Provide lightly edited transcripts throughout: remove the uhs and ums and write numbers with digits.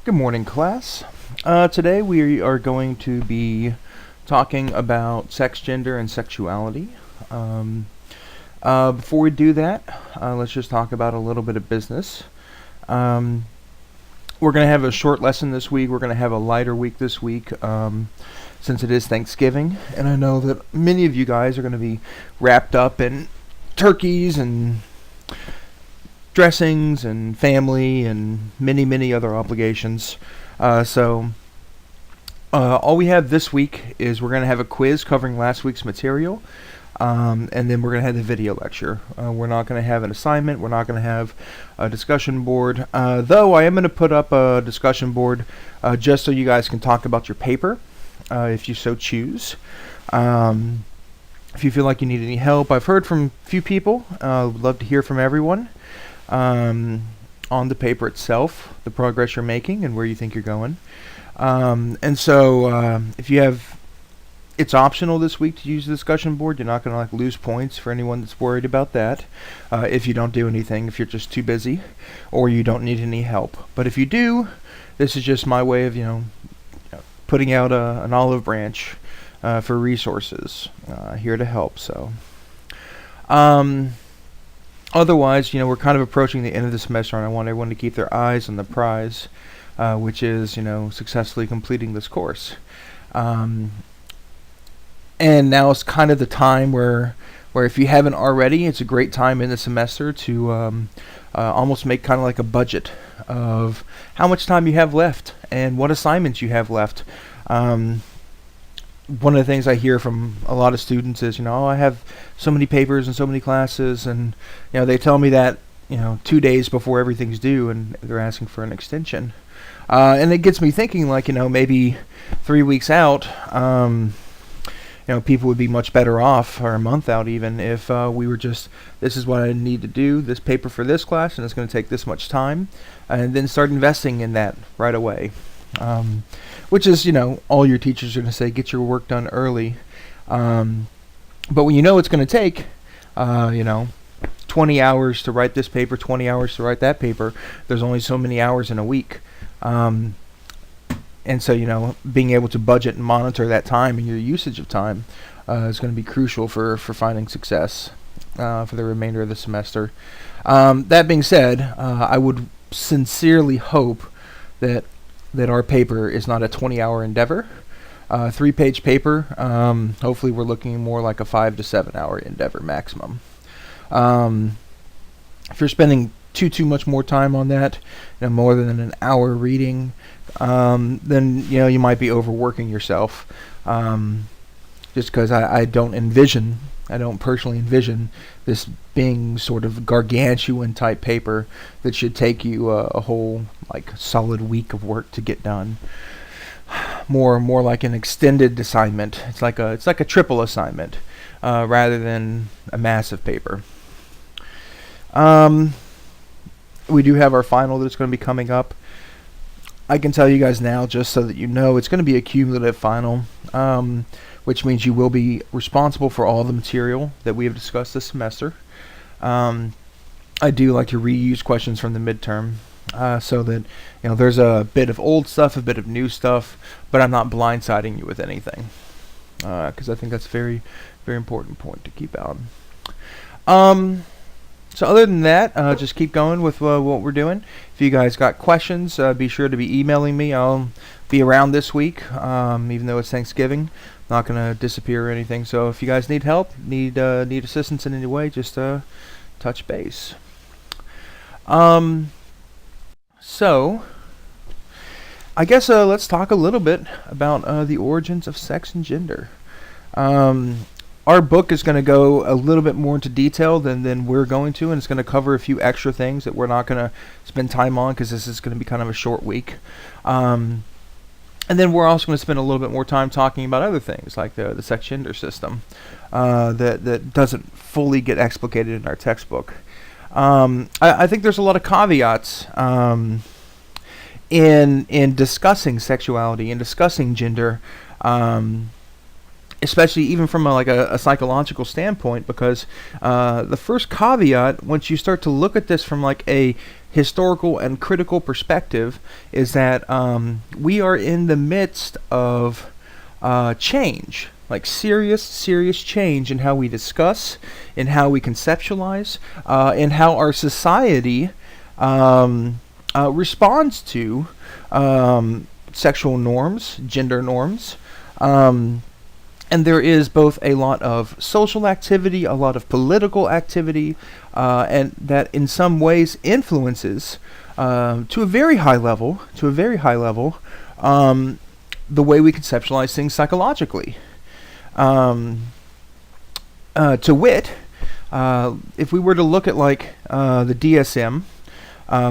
Good morning, class. Today we are going to be talking about sex, gender, and sexuality. Um, Before we do that, let's just talk about a little bit of business. Um, we're going to have a short lesson this week. We're going to have a lighter week this week since it is Thanksgiving. And I know that many of you guys are going to be wrapped up in turkeys and dressings and family and many other obligations. So all we have this week is we're going to have a quiz covering last week's material, and then we're going to have the video lecture. We're not going to have an assignment. We're not going to have a discussion board, though I am going to put up a discussion board just so you guys can talk about your paper if you so choose. If you feel like you need any help, I've heard from a few people. Would love to hear from everyone. On the paper itself, the progress you're making and where you think you're going. And so if you have, it's optional this week to use the discussion board. You're not going to lose points for anyone that's worried about that if you don't do anything, if you're just too busy or you don't need any help. But if you do, this is just my way of, putting out an olive branch for resources here to help. So otherwise, we're kind of approaching the end of the semester, and I want everyone to keep their eyes on the prize, which is, successfully completing this course. And now it's kind of the time where if you haven't already, it's a great time in the semester to almost make kind of like a budget of how much time you have left and what assignments you have left. One of the things I hear from a lot of students is, I have so many papers and so many classes, and they tell me that 2 days before everything's due, and they're asking for an extension. And it gets me thinking, maybe 3 weeks out, people would be much better off, or a month out even, if we were just, this is what I need to do, this paper for this class, and it's going to take this much time, and then start investing in that right away. Which is, all your teachers are going to say, get your work done early. But when it's going to take, 20 hours to write this paper, 20 hours to write that paper, there's only so many hours in a week. And so, being able to budget and monitor that time and your usage of time is going to be crucial for finding success for the remainder of the semester. That being said, I would sincerely hope that our paper is not a 20-hour endeavor. 3-page paper, hopefully we're looking more like a 5 to 7 hour endeavor maximum. If you're spending too much more time on that, more than an hour reading, then you might be overworking yourself. Just because I don't personally envision this being sort of gargantuan type paper that should take you a whole solid week of work to get done. More like an extended assignment. It's like a triple assignment rather than a massive paper. We do have our final that's going to be coming up. I can tell you guys now, just so that it's going to be a cumulative final, which means you will be responsible for all the material that we have discussed this semester. I do like to reuse questions from the midterm, so that there's a bit of old stuff, a bit of new stuff, but I'm not blindsiding you with anything, because I think that's a very, very important point to keep out. So other than that, just keep going with what we're doing. If you guys got questions, be sure to be emailing me. I'll be around this week, even though it's Thanksgiving. I'm not going to disappear or anything. So if you guys need help, need assistance in any way, just touch base. So I guess let's talk a little bit about the origins of sex and gender. Our book is going to go a little bit more into detail than we're going to, and it's going to cover a few extra things that we're not going to spend time on because this is going to be kind of a short week. And then we're also going to spend a little bit more time talking about other things like the sex-gender system that doesn't fully get explicated in our textbook. I think there's a lot of caveats in discussing sexuality and discussing gender. Especially even from a psychological standpoint, because the first caveat, once you start to look at this from a historical and critical perspective is that we are in the midst of change, like serious change in how we discuss, in how we conceptualize, in how our society responds to sexual norms, gender norms. And there is both a lot of social activity, a lot of political activity, and that in some ways influences, to a very high level, the way we conceptualize things psychologically. To wit, if we were to look at like the DSM,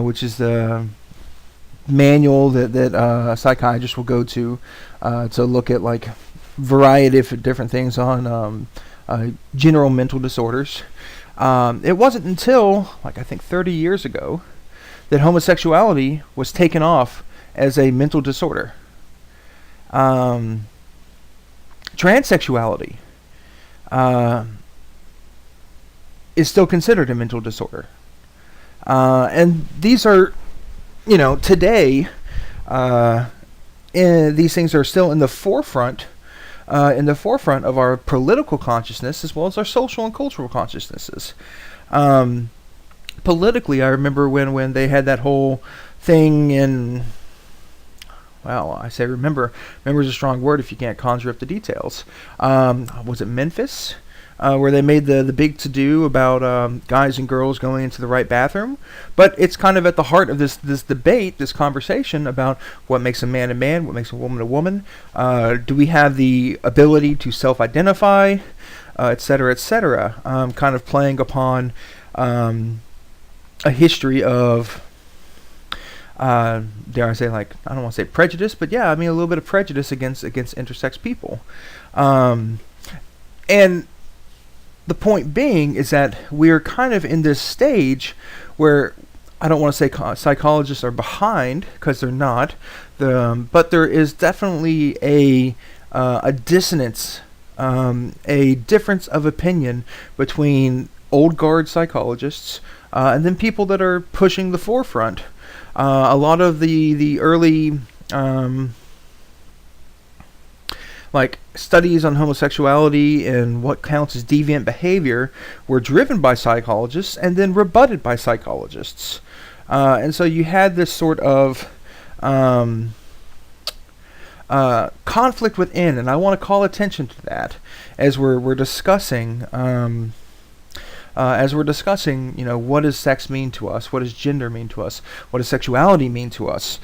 which is the manual that a psychiatrist will go to look at like variety of different things on general mental disorders. It wasn't until like I think 30 years ago that homosexuality was taken off as a mental disorder. Transsexuality is still considered a mental disorder. And these are, today, these things are still in the forefront of our political consciousness as well as our social and cultural consciousnesses. Politically, I remember when they had that whole thing in, well, I say remember is a strong word if you can't conjure up the details. Was it Memphis? Where they made the big to-do about guys and girls going into the right bathroom. But it's kind of at the heart of this debate, this conversation about what makes a man a man, what makes a woman. Do we have the ability to self-identify, et cetera, kind of playing upon a history of, dare I say, like, I don't want to say prejudice, but yeah, I mean a little bit of prejudice against intersex people. And the point being is that we're kind of in this stage where I don't want to say psychologists are behind, because they're not, but there is definitely a dissonance, a difference of opinion between old guard psychologists and then people that are pushing the forefront. A lot of the early like studies on homosexuality and what counts as deviant behavior were driven by psychologists and then rebutted by psychologists. And so you had this sort of conflict within, and I want to call attention to that as we're discussing. What does sex mean to us? What does gender mean to us? What does sexuality mean to us?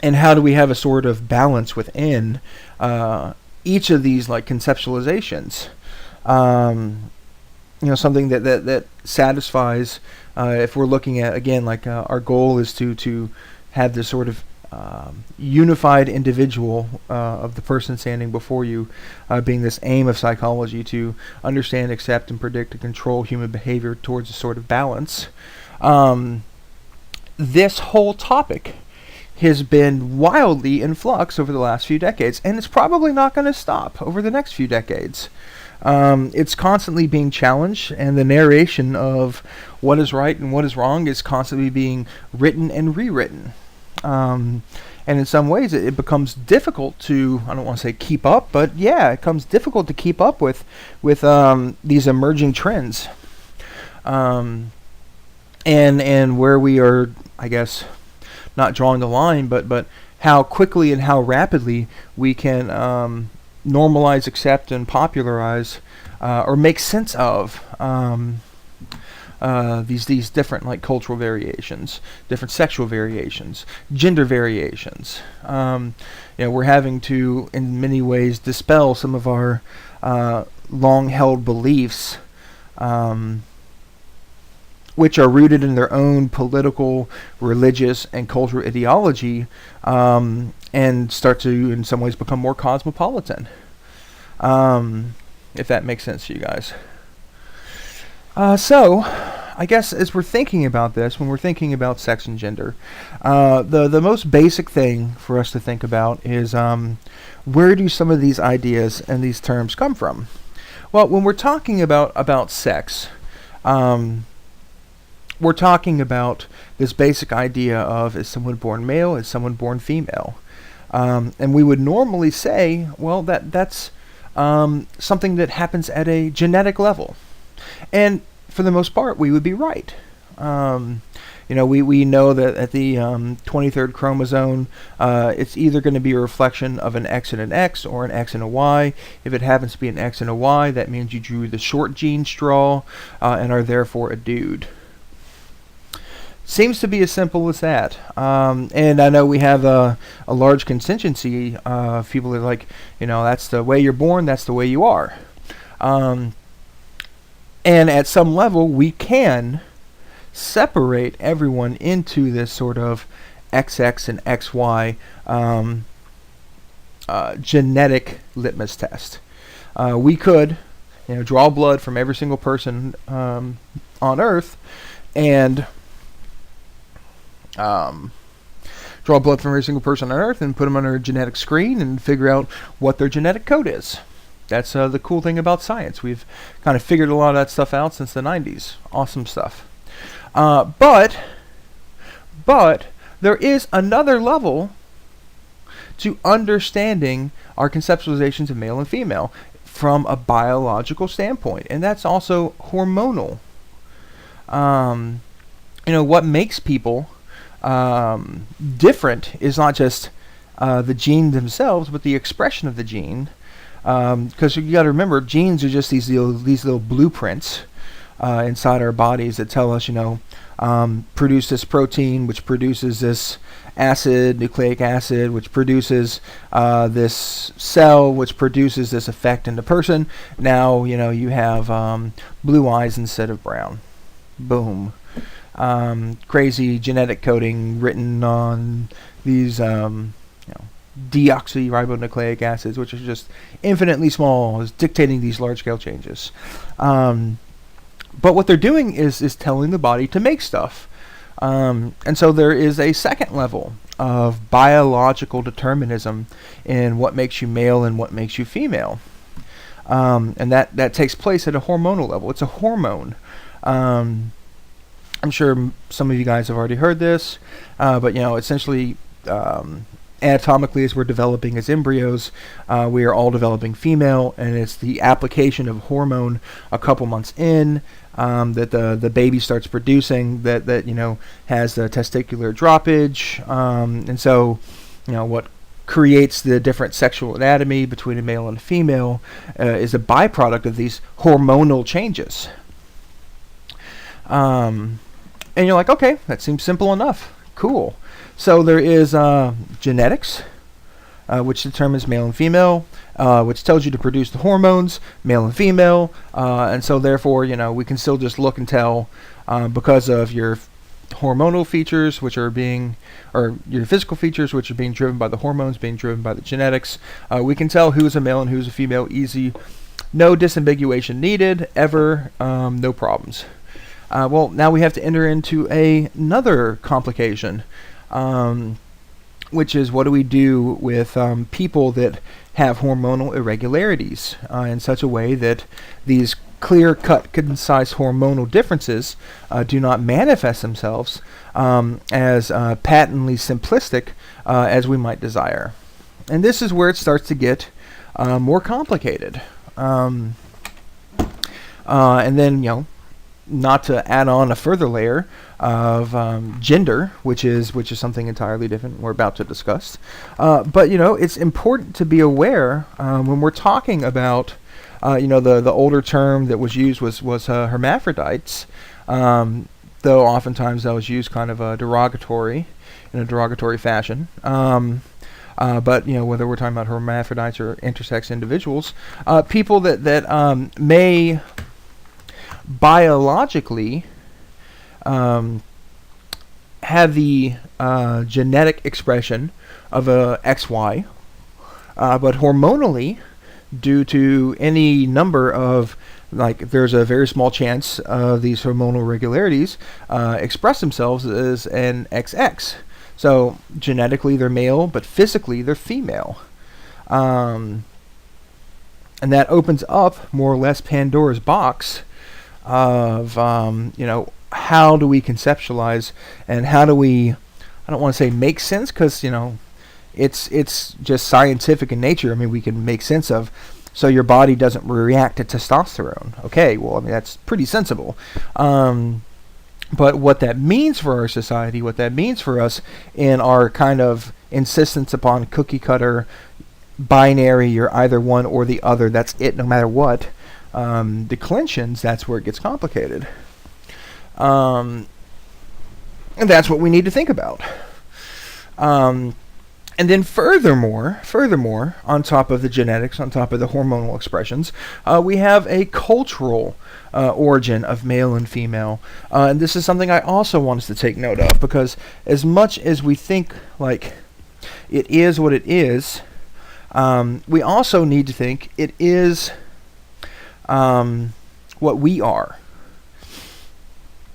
And how do we have a sort of balance within each of these like conceptualizations? Something that satisfies. If we're looking at again, like our goal is to have this sort of unified individual of the person standing before you, being this aim of psychology to understand, accept, and predict and control human behavior towards a sort of balance. This whole topic has been wildly in flux over the last few decades, and it's probably not going to stop over the next few decades. It's constantly being challenged, and the narration of what is right and what is wrong is constantly being written and rewritten. And in some ways it becomes difficult to, I don't want to say keep up, but yeah, it becomes difficult to keep up with these emerging trends. And where we are, I guess, not drawing the line, but how quickly and how rapidly we can normalize, accept, and popularize or make sense of these different like cultural variations, different sexual variations, gender variations. We're having to, in many ways, dispel some of our long-held beliefs, which are rooted in their own political, religious, and cultural ideology, and start to, in some ways, become more cosmopolitan. If that makes sense to you guys. So, I guess as we're thinking about this, when we're thinking about sex and gender, the most basic thing for us to think about is where do some of these ideas and these terms come from? Well, when we're talking about sex, we're talking about this basic idea of, is someone born male, is someone born female? And we would normally say, well, that's something that happens at a genetic level. And for the most part, we would be right. We know that at the 23rd chromosome, it's either going to be a reflection of an X and an X or an X and a Y. If it happens to be an X and a Y, that means you drew the short gene straw and are therefore a dude. Seems to be as simple as that. And I know we have a large contingency of people that are like, that's the way you're born, that's the way you are. And at some level, we can separate everyone into this sort of XX and XY genetic litmus test. We could, draw blood from every single person on Earth and draw blood from every single person on Earth and put them on a genetic screen and figure out what their genetic code is. That's the cool thing about science. We've kind of figured a lot of that stuff out since the 90s. Awesome stuff. But there is another level to understanding our conceptualizations of male and female from a biological standpoint, and that's also hormonal. What makes people different is not just the gene themselves, but the expression of the gene. Because you got to remember, genes are just these little blueprints inside our bodies that tell us, produce this protein, which produces this acid, nucleic acid, which produces this cell, which produces this effect in the person. Now, you have blue eyes instead of brown. Boom. Crazy genetic coding written on these deoxyribonucleic acids, which are just infinitely small, is dictating these large-scale changes. But what they're doing is telling the body to make stuff. And so there is a second level of biological determinism in what makes you male and what makes you female. And that takes place at a hormonal level. It's a hormone. I'm sure some of you guys have already heard this, but essentially, anatomically, as we're developing as embryos, we are all developing female, and it's the application of hormone a couple months in that the baby starts producing that has the testicular droppage, and so what creates the different sexual anatomy between a male and a female is a byproduct of these hormonal changes. And you're like, okay, that seems simple enough. Cool. So there is genetics, which determines male and female, which tells you to produce the hormones, male and female, and so therefore, we can still just look and tell because of your hormonal features, which are or your physical features, which are being driven by the hormones, being driven by the genetics. We can tell who's a male and who's a female easy. No disambiguation needed, ever, no problems. Well, now we have to enter into another complication, which is what do we do with people that have hormonal irregularities in such a way that these clear-cut, concise hormonal differences do not manifest themselves as patently simplistic as we might desire. And this is where it starts to get more complicated. And then, not to add on a further layer of gender, which is something entirely different we're about to discuss. But it's important to be aware when we're talking about the older term that was used was hermaphrodites, though oftentimes that was used kind of in a derogatory fashion. But whether we're talking about hermaphrodites or intersex individuals, people that may biologically have the genetic expression of a XY, but hormonally, due to any number of, there's a very small chance of these hormonal irregularities express themselves as an XX. So genetically they're male, but physically they're female. And that opens up more or less Pandora's box of how do we conceptualize and how do we, I don't want to say make sense, because it's just scientific in nature. I mean, we can make sense of, so your body doesn't react to testosterone. Okay, well, I mean, that's pretty sensible. But what that means for our society, what that means for us in our kind of insistence upon cookie cutter binary, you're either one or the other, that's it no matter what, declensions, that's where it gets complicated. And that's what we need to think about. And then furthermore, on top of the genetics, on top of the hormonal expressions, we have a cultural origin of male and female. And this is something I also want us to take note of, because as much as we think like it is what it is, we also need to think it is what we are.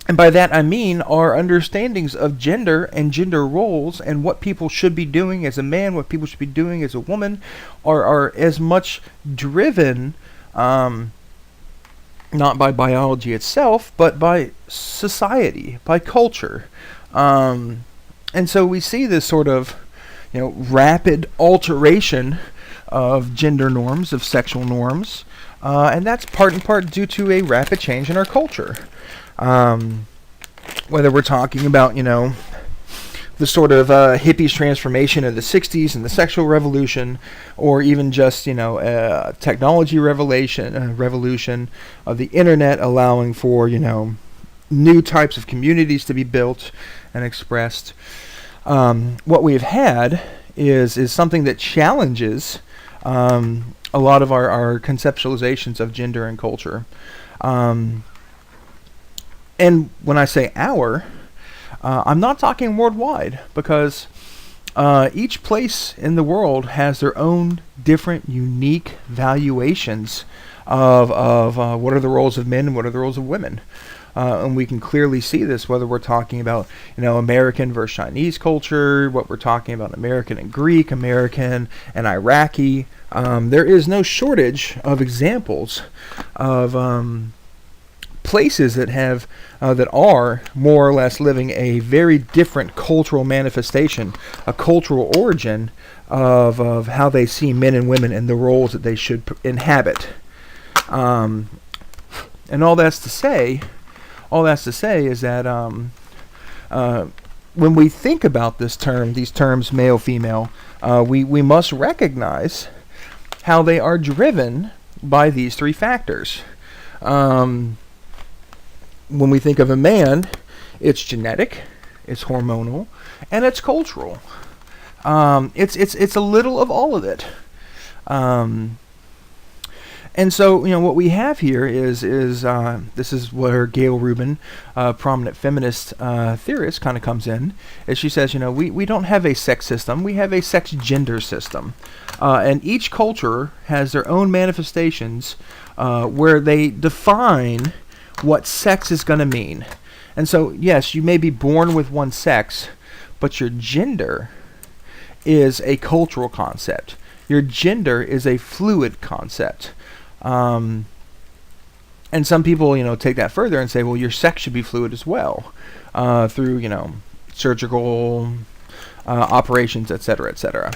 And by that I mean our understandings of gender and gender roles and what people should be doing as a man, what people should be doing as a woman, are as much driven not by biology itself, but by society, by culture. And so we see this sort of rapid alteration of gender norms, of sexual norms, and that's part and part due to a rapid change in our culture. Whether we're talking about, the sort of hippies transformation of the 60s and the sexual revolution, or even just, technology revolution of the internet allowing for, new types of communities to be built and expressed. What we've had is something that challenges a lot of our conceptualizations of gender and culture. And when I say our, I'm not talking worldwide, because each place in the world has their own different, unique valuations of what are the roles of men and what are the roles of women. And we can clearly see this whether we're talking about American versus Chinese culture, what we're talking about American and Greek, American and Iraqi. There is no shortage of examples of places that have that are more or less living a very different cultural manifestation, a cultural origin of how they see men and women and the roles that they should inhabit. And all that's to say is that when we think about these terms male, female, we must recognize how they are driven by these three factors. When we think of a man, it's genetic, it's hormonal, and it's cultural. It's a little of all of it. And so, what we have here is this is where Gail Rubin, prominent feminist theorist, kind of comes in, as she says, we don't have a sex system, we have a sex-gender system. And each culture has their own manifestations where they define what sex is going to mean. And so, yes, you may be born with one sex, but your gender is a cultural concept. Your gender is a fluid concept. And some people, take that further and say, well, your sex should be fluid as well, through, surgical operations, etc., etc.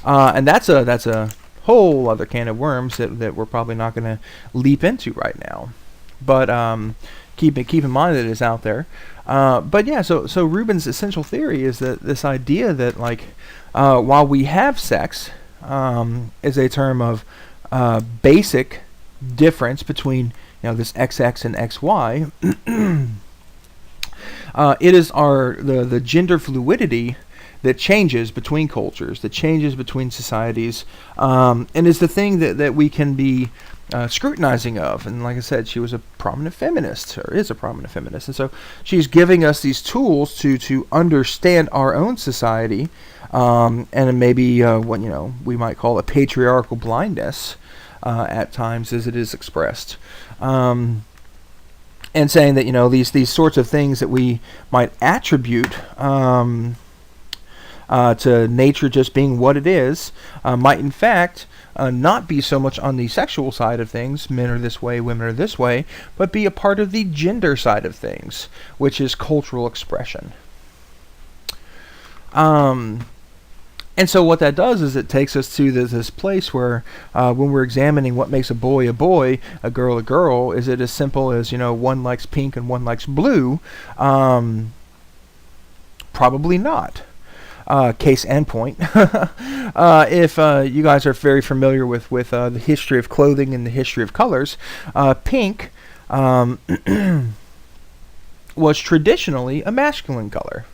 And that's a whole other can of worms that we're probably not going to leap into right now. But keep in mind that it is out there. But yeah, so Rubin's essential theory is that this idea that while we have sex is a term of basic difference between this XX and XY, it is the gender fluidity that changes between cultures, that changes between societies, and is the thing that we can be scrutinizing of. And like I said, she was a prominent feminist, or is a prominent feminist, and so she's giving us these tools to understand our own society, and maybe what we might call a patriarchal blindness at times, as it is expressed, and saying that these sorts of things that we might attribute to nature just being what it is might in fact not be so much on the sexual side of things, men are this way, women are this way, but be a part of the gender side of things, which is cultural expression. And so what that does is it takes us to this place where when we're examining what makes a boy, a girl, is it as simple as, one likes pink and one likes blue? Probably not. Case in point. If you guys are very familiar with the history of clothing and the history of colors, pink was traditionally a masculine color.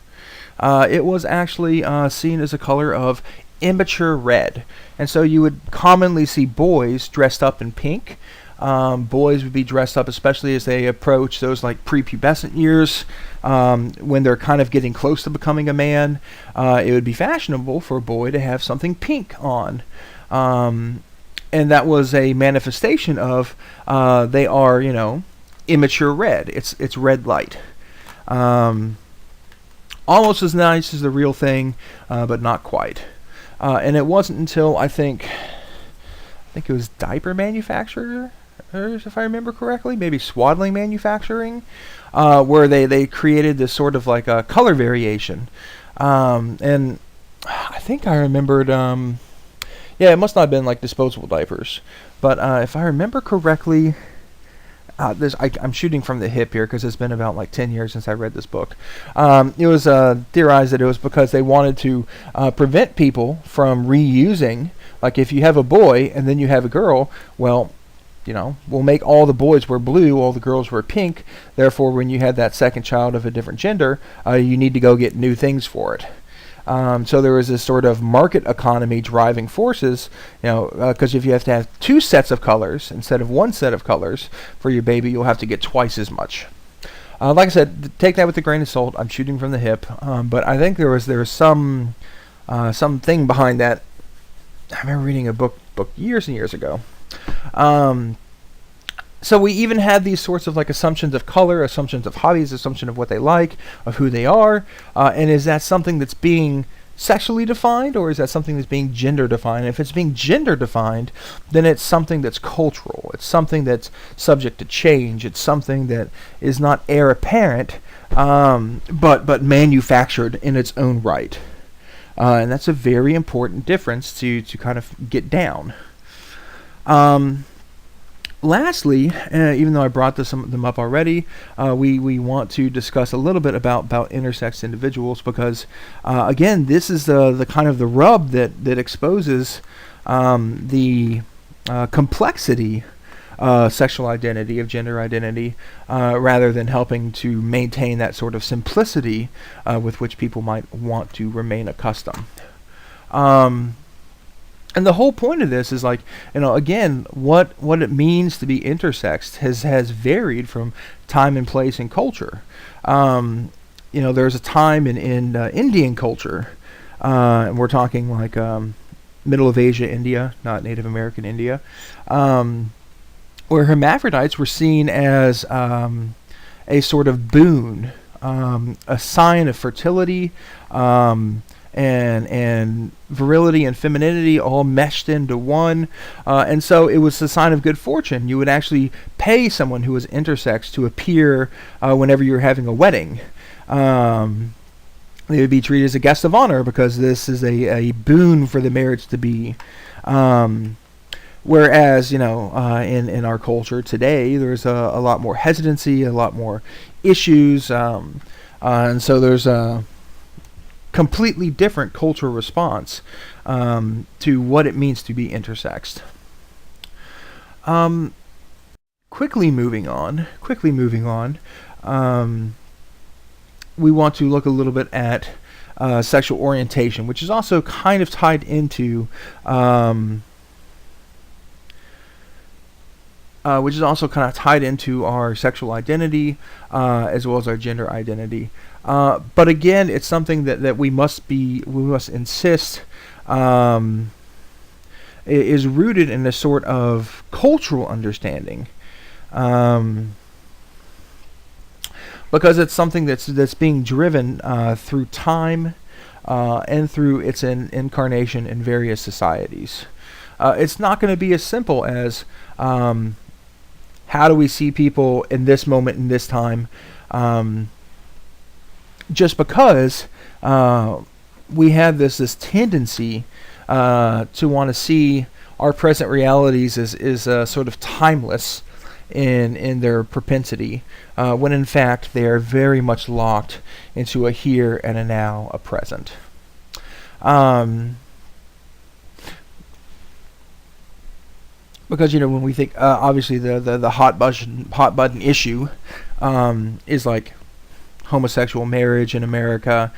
It was actually seen as a color of immature red. And so you would commonly see boys dressed up in pink. Boys would be dressed up, especially as they approach those like prepubescent years, when they're kind of getting close to becoming a man. It would be fashionable for a boy to have something pink on. And that was a manifestation of they are, immature red. It's red light. Almost as nice as the real thing, but not quite. And it wasn't until I think it was diaper manufacturers, if I remember correctly, maybe swaddling manufacturing, where they created this sort of like a color variation. And I think I remembered, it must not have been like disposable diapers, but if I remember correctly, I'm shooting from the hip here because it's been about like 10 years since I read this book. It was theorized that it was because they wanted to prevent people from reusing. Like if you have a boy and then you have a girl, well, we'll make all the boys wear blue, all the girls wear pink. Therefore, when you had that second child of a different gender, you need to go get new things for it. So there was this sort of market economy driving forces, because if you have to have two sets of colors instead of one set of colors for your baby, you'll have to get twice as much. Like I said, take that with a grain of salt. I'm shooting from the hip, but I think there was something behind that. I remember reading a book years and years ago. So we even had these sorts of like assumptions of color, assumptions of hobbies, assumption of what they like, of who they are, and is that something that's being sexually defined, or is that something that's being gender defined? And if it's being gender defined, then it's something that's cultural. It's something that's subject to change. It's something that is not heir apparent, but manufactured in its own right. And that's a very important difference to kind of get down. Lastly, even though I brought them up already, we want to discuss a little bit about intersex individuals because, again, this is the kind of the rub that exposes the complexity sexual identity, of gender identity, rather than helping to maintain that sort of simplicity with which people might want to remain accustomed. And the whole point of this is like, again, what it means to be intersexed has varied from time and place and culture. There's a time in Indian culture, and we're talking like middle of Asia, India, not Native American India, where hermaphrodites were seen as a sort of boon, a sign of fertility, and virility and femininity all meshed into one, and so it was a sign of good fortune. You would actually pay someone who was intersex to appear whenever you were having a wedding. They would be treated as a guest of honor because this is a boon for the marriage to be. Whereas, in our culture today, there's a lot more hesitancy, a lot more issues, and so there's a completely different cultural response to what it means to be intersexed. Quickly moving on, we want to look a little bit at sexual orientation, which is also kind of tied into our sexual identity as well as our gender identity. But again, it's something that we must insist is rooted in a sort of cultural understanding, because it's something that's being driven through time and through its incarnation in various societies. It's not going to be as simple as how do we see people in this moment, in this time, just because we have this tendency to want to see our present realities is sort of timeless in their propensity, when in fact they are very much locked into a here and a now, a present. Because when we think, obviously the hot button issue is like homosexual marriage in America,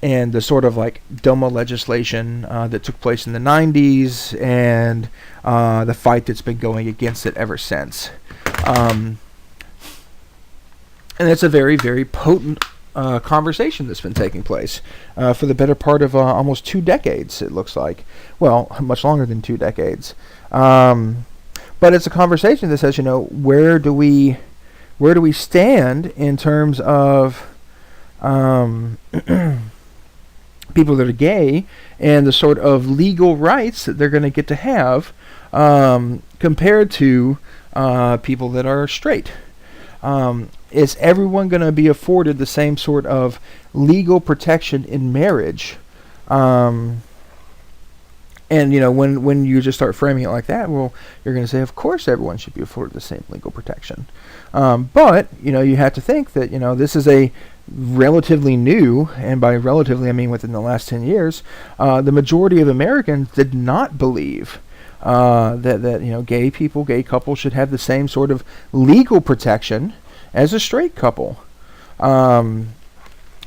and the sort of like DOMA legislation that took place in the 90s, and the fight that's been going against it ever since. And it's a very, very potent conversation that's been taking place for the better part of almost 2 decades, it looks like. Well, much longer than 2 decades. But it's a conversation that says, where do we stand in terms of people that are gay and the sort of legal rights that they're going to get to have compared to people that are straight. Is everyone going to be afforded the same sort of legal protection in marriage? And when you just start framing it like that, well, you're going to say, of course, everyone should be afforded the same legal protection. But you have to think that this is a relatively new, and by relatively I mean within the last 10 years, the majority of Americans did not believe that gay couples should have the same sort of legal protection as a straight couple. And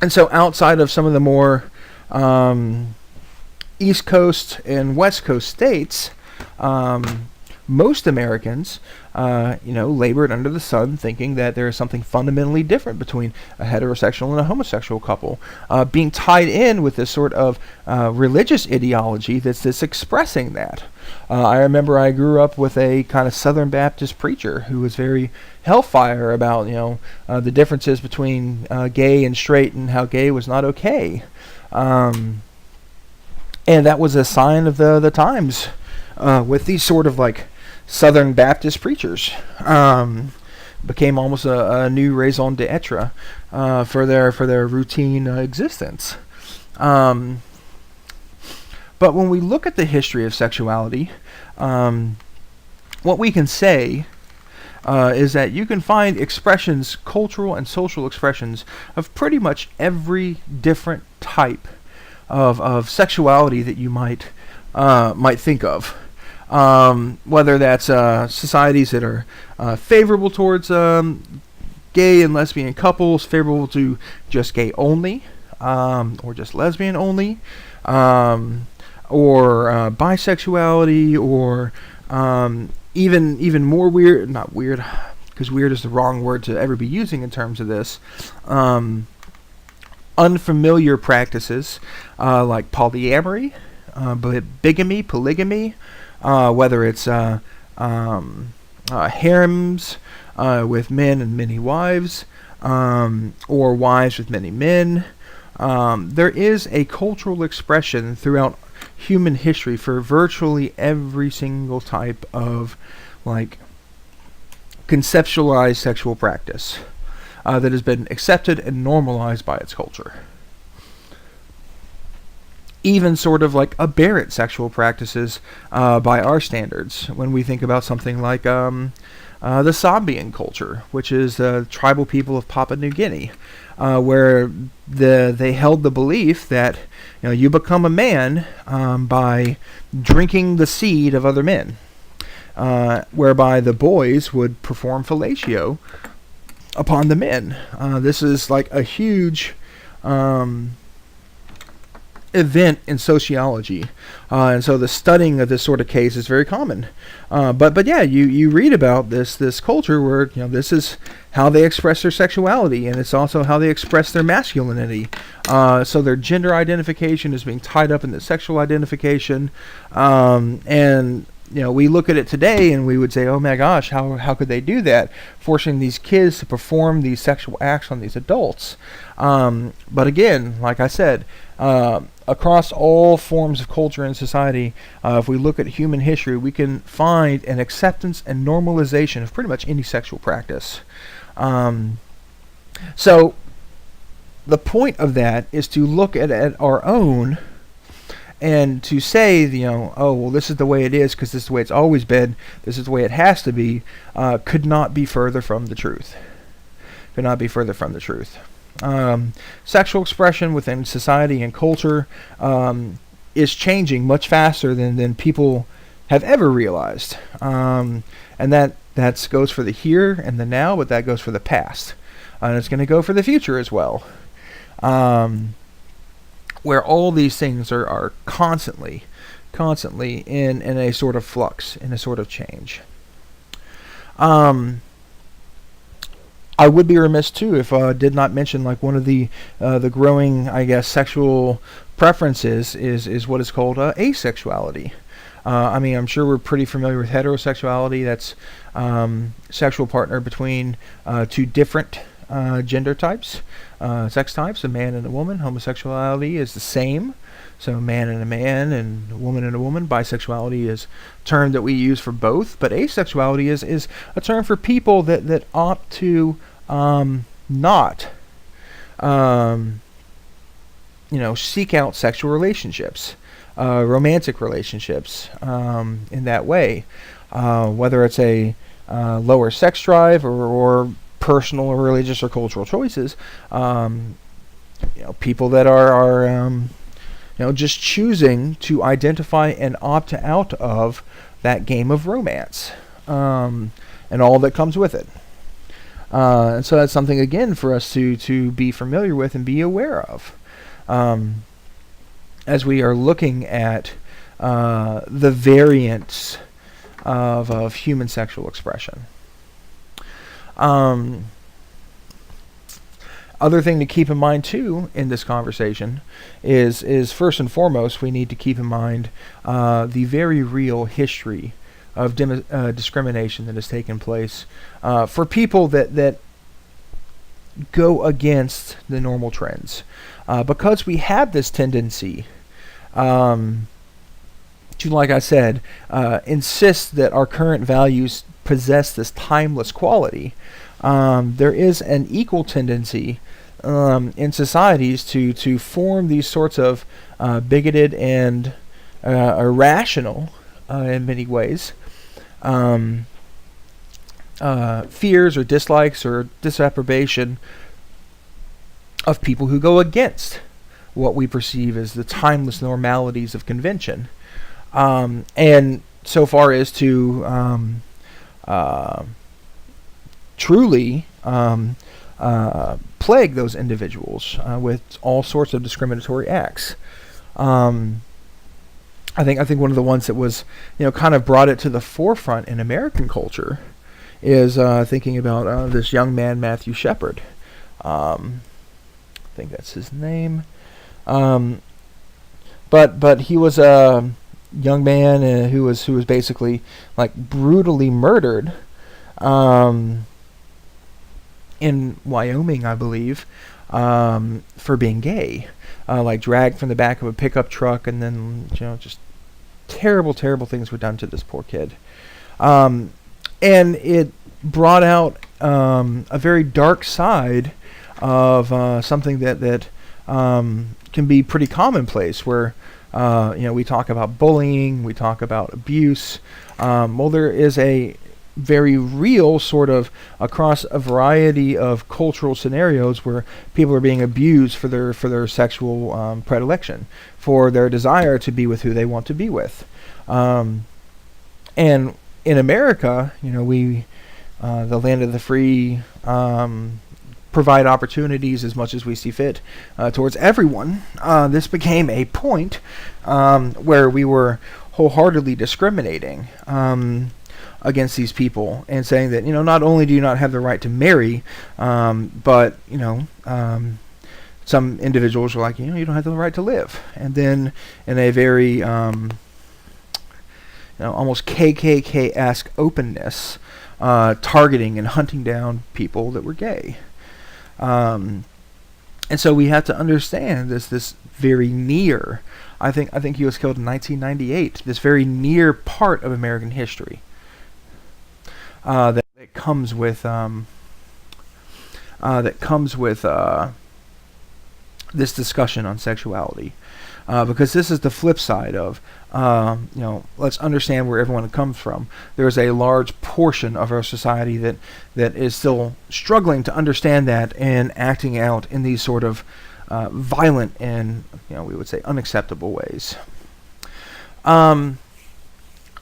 so outside of some of the more East Coast and West Coast states, most Americans, labored under the sun thinking that there is something fundamentally different between a heterosexual and a homosexual couple, being tied in with this sort of religious ideology that's expressing that. I remember I grew up with a kind of Southern Baptist preacher who was very hellfire about, the differences between gay and straight and how gay was not okay. And that was a sign of the times with these sort of like Southern Baptist preachers. Became almost a new raison d'etre for their routine existence. But when we look at the history of sexuality, what we can say is that you can find expressions, cultural and social expressions, of pretty much every different type of sexuality that you might think of. Whether that's societies that are favorable towards gay and lesbian couples, favorable to just gay only, or just lesbian only, or bisexuality, or even more weird, not weird, because weird is the wrong word to ever be using in terms of this, unfamiliar practices like polyamory, bigamy, polygamy, whether it's harems with men and many wives, or wives with many men. There is a cultural expression throughout human history for virtually every single type of conceptualized sexual practice that has been accepted and normalized by its culture. Even sort of like aberrant sexual practices by our standards, when we think about something like the Sambian culture, which is the tribal people of Papua New Guinea, where they held the belief that you become a man by drinking the seed of other men, whereby the boys would perform fellatio upon the men. This is like a huge event in sociology, and so the studying of this sort of case is very common. But yeah, you read about this culture where this is how they express their sexuality, and it's also how they express their masculinity. So their gender identification is being tied up in the sexual identification, and we look at it today and we would say, oh my gosh, how could they do that, forcing these kids to perform these sexual acts on these adults? But again, like I said, across all forms of culture and society, if we look at human history, we can find an acceptance and normalization of pretty much any sexual practice. So the point of that is to look at our own and to say, oh, well, this is the way it is because this is the way it's always been, this is the way it has to be, could not be further from the truth. Could not be further from the truth. Sexual expression within society and culture is changing much faster than people have ever realized. And that goes for the here and the now, but that goes for the past. And it's going to go for the future as well. Where all these things are constantly in a sort of flux, in a sort of change. I would be remiss too if I did not mention, like, one of the growing, I guess, sexual preferences is what is called asexuality. I'm sure we're pretty familiar with heterosexuality. That's sexual partner between two different gender types, sex types, a man and a woman. Homosexuality is the same, so a man and a man and a woman and a woman. Bisexuality is a term that we use for both, but asexuality is a term for people that opt to not seek out sexual relationships, romantic relationships in that way, whether it's a lower sex drive or personal or religious or cultural choices. People that are just choosing to identify and opt out of that game of romance, and all that comes with it. And so that's something, again, for us to be familiar with and be aware of, as we are looking at the variants of human sexual expression. Other thing to keep in mind too in this conversation is first and foremost, we need to keep in mind the very real history of discrimination that has taken place for people that go against the normal trends, because we have this tendency to, like I said, insist that our current values possess this timeless quality. There is an equal tendency in societies to form these sorts of bigoted and irrational, in many ways, fears or dislikes or disapprobation of people who go against what we perceive as the timeless normalities of convention, and so far as to truly plague those individuals with all sorts of discriminatory acts. I think one of the ones that was kind of brought it to the forefront in American culture is thinking about this young man, Matthew Shepard. I think that's his name. But he was a young man who was basically like brutally murdered in Wyoming, I believe, for being gay, like dragged from the back of a pickup truck, and then just terrible things were done to this poor kid, and it brought out a very dark side of something that can be pretty commonplace, where we talk about bullying, we talk about abuse. Well, there is a very real sort of across a variety of cultural scenarios where people are being abused for their sexual predilection, for their desire to be with who they want to be with. And in America, we the land of the free, provide opportunities as much as we see fit towards everyone. This became a point where we were wholeheartedly discriminating against these people and saying that, not only do you not have the right to marry, but, some individuals are like, you don't have the right to live. And then in a very, almost KKK-esque openness, targeting and hunting down people that were gay. And so we have to understand this very near. I think he was killed in 1998. This very near part of American history that comes with this discussion on sexuality, because this is the flip side of let's understand where everyone comes from. There's a large portion of our society that is still struggling to understand that and acting out in these sort of violent and we would say unacceptable ways.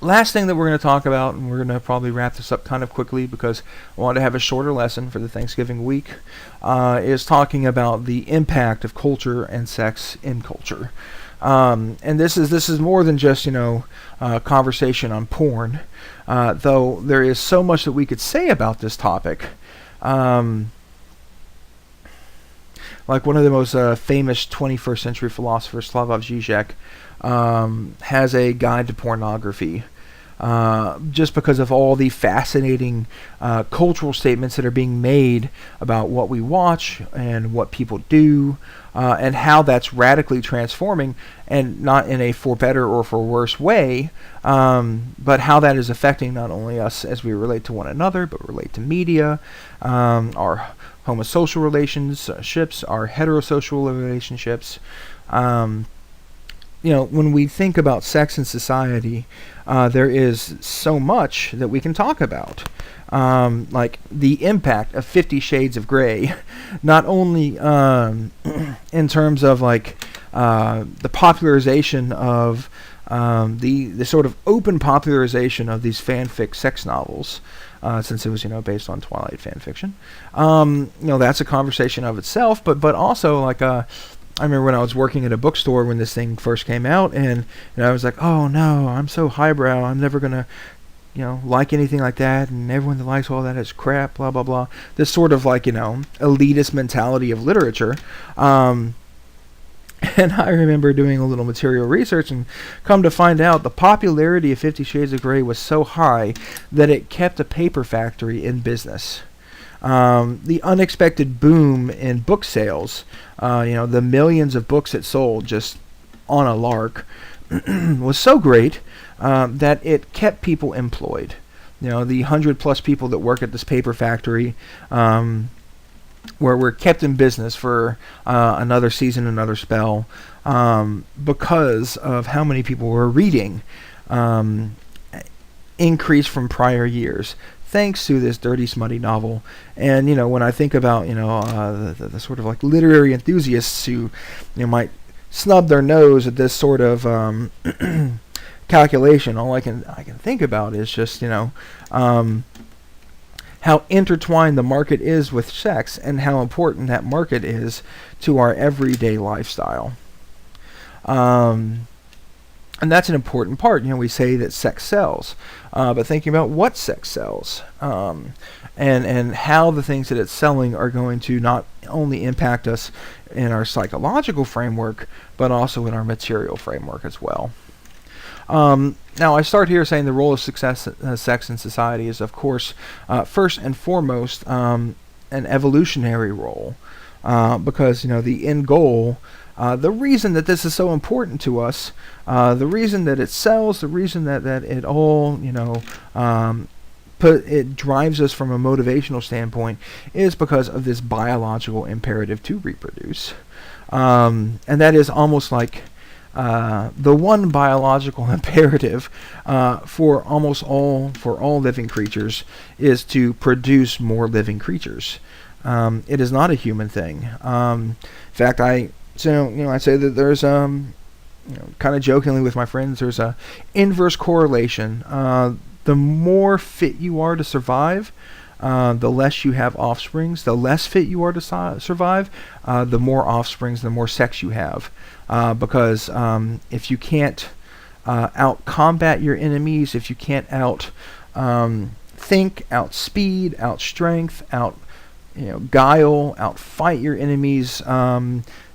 Last thing that we're going to talk about, and we're going to probably wrap this up kind of quickly because I want to have a shorter lesson for the Thanksgiving week, is talking about the impact of culture and sex in culture. And this is more than just conversation on porn, though there is so much that we could say about this topic. Like one of the most famous 21st century philosophers, Slavoj Žižek, has a guide to pornography, just because of all the fascinating cultural statements that are being made about what we watch and what people do, and how that's radically transforming, and not in a for better or for worse way, but how that is affecting not only us as we relate to one another, but relate to media, our homosocial relationships, our heterosocial relationships. When we think about sex in society, there is so much that we can talk about. Like the impact of 50 Shades of Grey, not only in terms of the popularization of the sort of open popularization of these fanfic sex novels, since it was based on Twilight fan fiction. That's a conversation of itself, but also I remember when I was working at a bookstore when this thing first came out, and I was like, oh no, I'm so highbrow, I'm never gonna like anything like that, and everyone that likes all that is crap, blah blah blah. This sort of elitist mentality of literature. And I remember doing a little material research and come to find out the popularity of 50 Shades of Grey was so high that it kept a paper factory in business. The unexpected boom in book sales, the millions of books it sold just on a lark, was so great that it kept people employed. The 100+ people that work at this paper factory were kept in business for another season, another spell, because of how many people were reading, increased from prior years, thanks to this dirty, smutty novel. And when I think about the sort of literary enthusiasts who might snub their nose at this sort of calculation, all I can think about is just how intertwined the market is with sex and how important that market is to our everyday lifestyle. And that's an important part. We say that sex sells, but thinking about what sex sells, and how the things that it's selling are going to not only impact us in our psychological framework, but also in our material framework as well. Now, I start here saying the role of sex in society is, of course, first and foremost, an evolutionary role, because the end goal. The reason that this is so important to us, the reason that it sells, the reason that it all, it drives us from a motivational standpoint, is because of this biological imperative to reproduce. And that is almost like the one biological imperative for all living creatures is to produce more living creatures. It is not a human thing. In fact, I say that there's kind of jokingly with my friends, there's a inverse correlation. The more fit you are to survive, the less you have offsprings. The less fit you are to survive, the more offsprings, the more sex you have. Because if you can't out combat your enemies, if you can't out think, out speed, out strength, out guile, out fight your enemies,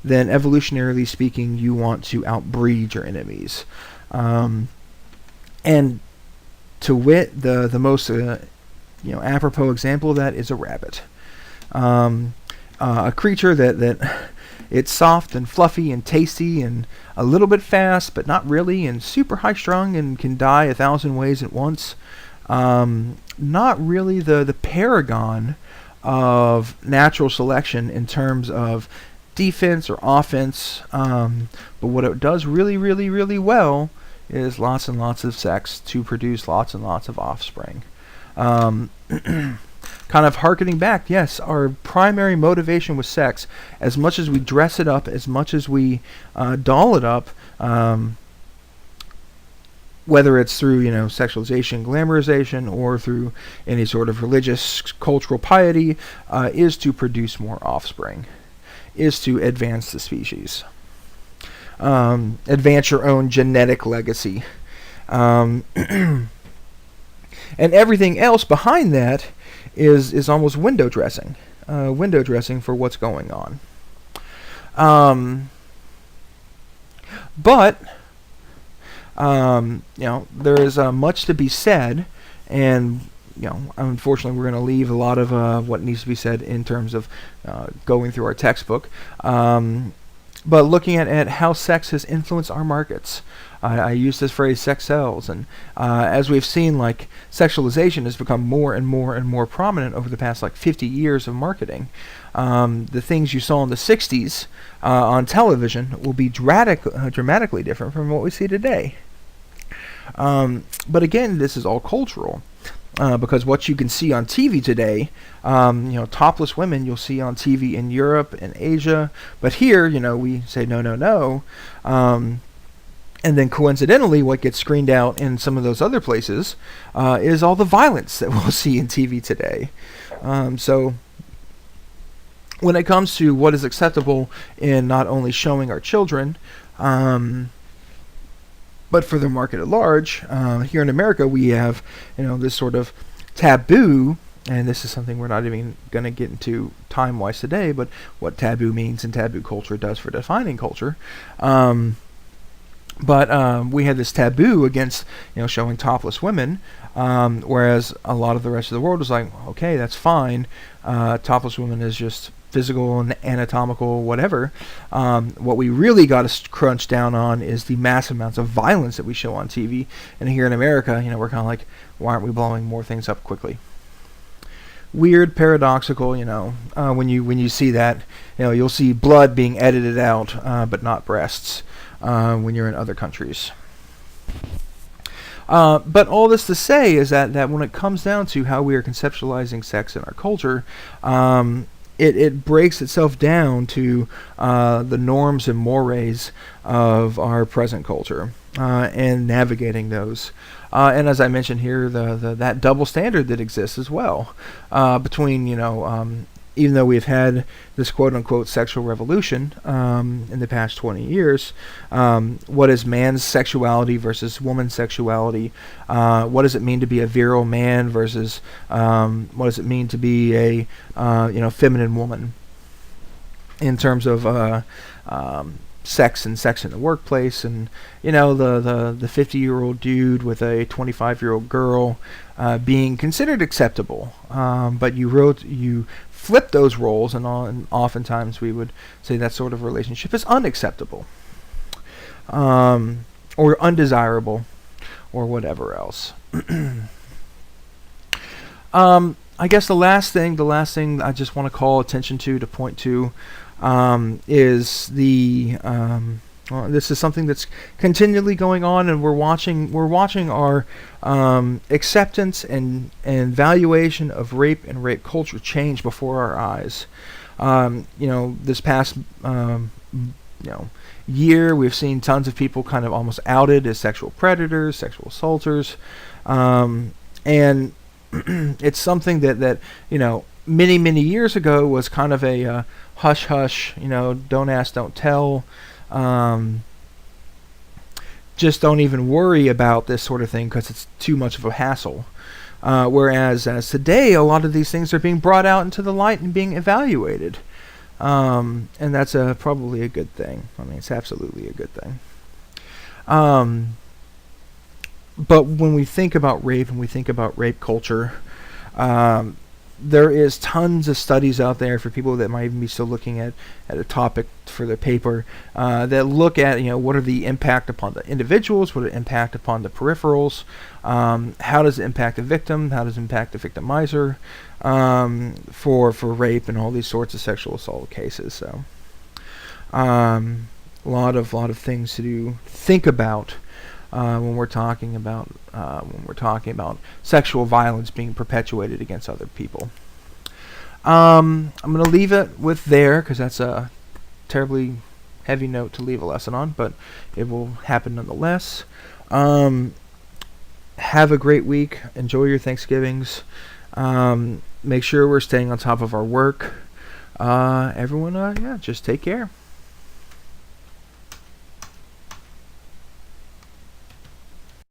then evolutionarily speaking, you want to outbreed your enemies. And To wit, the most apropos example of that is a rabbit, a creature that it's soft and fluffy and tasty and a little bit fast, but not really, and super high strung and can die 1,000 ways at once. Not really the paragon of natural selection in terms of defense or offense, but what it does really, really, really well is lots and lots of sex to produce lots and lots of offspring. Kind of hearkening back, yes, our primary motivation was sex. As much as we dress it up, as much as we doll it up, whether it's through sexualization, glamorization, or through any sort of religious, cultural piety, is to produce more offspring, is to advance the species, advance your own genetic legacy, and everything else behind that is almost window dressing for what's going on. But there is much to be said, and unfortunately we're going to leave a lot of what needs to be said in terms of going through our textbook, but looking at how sex has influenced our markets. I use this phrase, sex sells, and as we've seen, sexualization has become more and more and more prominent over the past 50 years of marketing. The things you saw in the 60s on television will be dramatically different from what we see today. But again, this is all cultural. Because what you can see on TV today, topless women you'll see on TV in Europe and Asia, but here, we say no. And then coincidentally, what gets screened out in some of those other places is all the violence that we'll see in TV today. So when it comes to what is acceptable in not only showing our children, but for the market at large, here in America we have this sort of taboo, and this is something we're not even going to get into time-wise today, but what taboo means and taboo culture does for defining culture. But we had this taboo against showing topless women, whereas a lot of the rest of the world was like, okay, that's fine. Topless women is just physical and anatomical, whatever. What we really got to crunch down on is the massive amounts of violence that we show on TV. And here in America, we're kind of like, why aren't we blowing more things up quickly? Weird, paradoxical, when you see that, you'll see blood being edited out, but not breasts, when you're in other countries. But all this to say is that when it comes down to how we are conceptualizing sex in our culture, it breaks itself down to the norms and mores of our present culture, and navigating those. And as I mentioned here, that double standard that exists as well, between even though we've had this quote-unquote sexual revolution in the past 20 years, what is man's sexuality versus woman's sexuality? What does it mean to be a virile man versus what does it mean to be a feminine woman in terms of sex and sex in the workplace, and the 50-year-old dude with a 25-year-old girl being considered acceptable, but you flip those roles, and oftentimes we would say that sort of relationship is unacceptable, or undesirable, or whatever else. I guess the last thing I just want to call attention to point to, is the this is something that's continually going on, and we're watching our acceptance and valuation of rape and rape culture change before our eyes. This past year, we've seen tons of people kind of almost outed as sexual predators, sexual assaulters, and it's something that many years ago was kind of a hush hush, don't ask, don't tell. Just don't even worry about this sort of thing because it's too much of a hassle. Whereas as today, a lot of these things are being brought out into the light and being evaluated. And that's probably a good thing. I mean, it's absolutely a good thing. But when we think about rape and we think about rape culture, um, there is tons of studies out there for people that might even be still looking at a topic for their paper, that look at, what are the impact upon the individuals, what are the impact upon the peripherals, how does it impact the victim, how does it impact the victimizer, for rape and all these sorts of sexual assault cases. So a lot of things to think about when we're talking about sexual violence being perpetuated against other people. I'm going to leave it with there because that's a terribly heavy note to leave a lesson on, but it will happen nonetheless. Have a great week. Enjoy your Thanksgivings. Make sure we're staying on top of our work. Everyone, just take care.